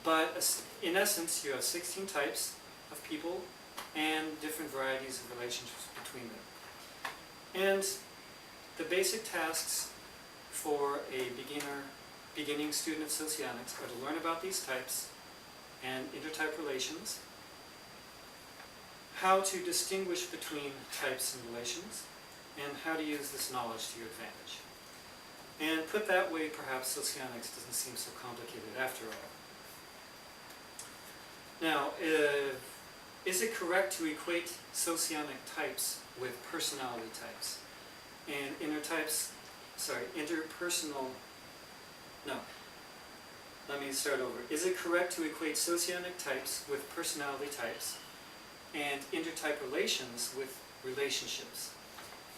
But in essence, you have 16 types of people and different varieties of relationships between them. And the basic tasks for a beginning student of Socionics are to learn about these types and intertype relations, how to distinguish between types and relations, and how to use this knowledge to your advantage. And put that way, perhaps Socionics doesn't seem so complicated after all. Now, is it correct to equate socionic types with personality types? And let me start over. Is it correct to equate socionic types with personality types and intertype relations with relationships?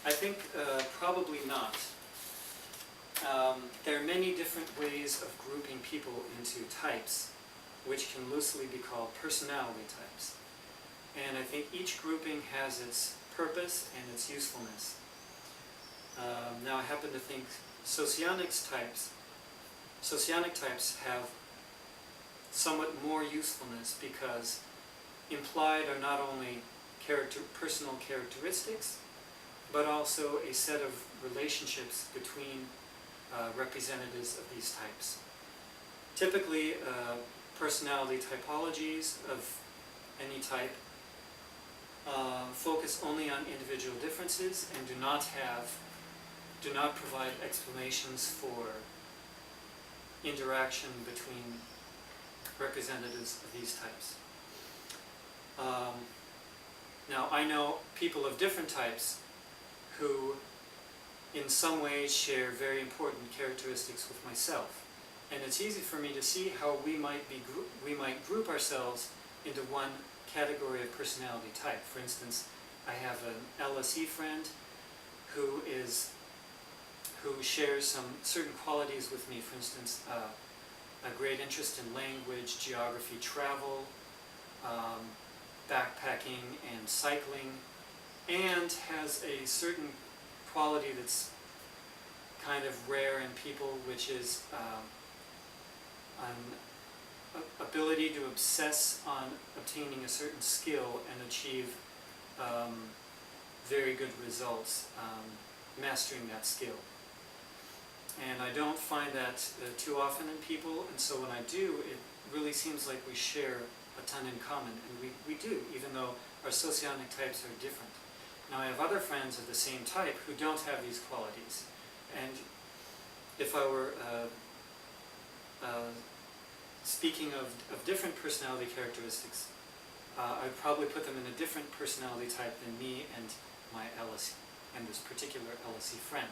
I think probably not. There are many different ways of grouping people into types, which can loosely be called personality types. And I think each grouping has its purpose and its usefulness. Now I happen to think socionic types have somewhat more usefulness because implied are not only personal characteristics, but also a set of relationships between representatives of these types. Typically, personality typologies of any type focus only on individual differences and do not provide explanations for interaction between representatives of these types. Now, I know people of different types who in some ways share very important characteristics with myself. And it's easy for me to see how we might group ourselves into one category of personality type. For instance, I have an LSE friend who shares some certain qualities with me. For instance, a great interest in language, geography, travel, backpacking and cycling, and has a certain quality that's kind of rare in people, which is an ability to obsess on obtaining a certain skill and achieve very good results mastering that skill. And I don't find that too often in people, and so when I do, it really seems like we share a ton in common, and we do, even though our socionic types are different. Now I have other friends of the same type who don't have these qualities, and if I were speaking of different personality characteristics, I'd probably put them in a different personality type than me and my LSE, and this particular LSE friend.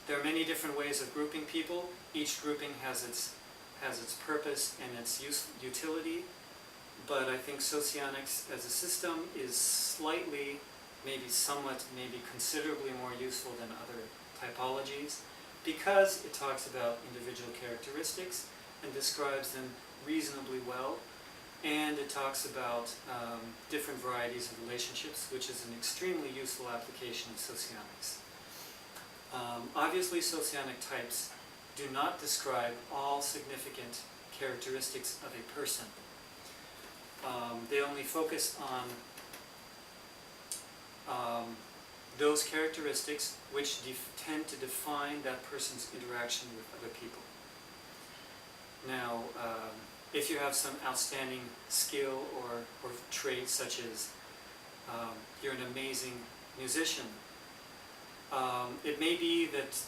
There are many different ways of grouping people. Each grouping has its purpose and its utility, but I think Socionics as a system is slightly, maybe somewhat, maybe considerably more useful than other typologies because it talks about individual characteristics and describes them reasonably well, and it talks about different varieties of relationships, which is an extremely useful application of Socionics. Obviously, Socionic types do not describe all significant characteristics of a person. They only focus on those characteristics which tend to define that person's interaction with other people. Now, if you have some outstanding skill or trait, such as you're an amazing musician, it may be that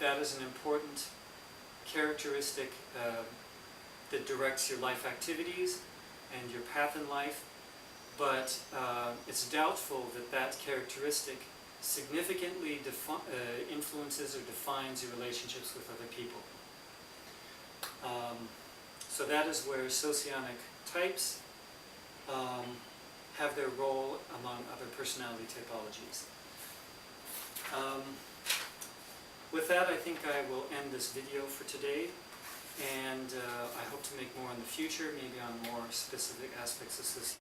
that is an important characteristic that directs your life activities and your path in life, but it's doubtful that that characteristic significantly influences or defines your relationships with other people. So that is where socionic types have their role among other personality typologies. With that, I think I will end this video for today, and I hope to make more in the future, maybe on more specific aspects of sociology.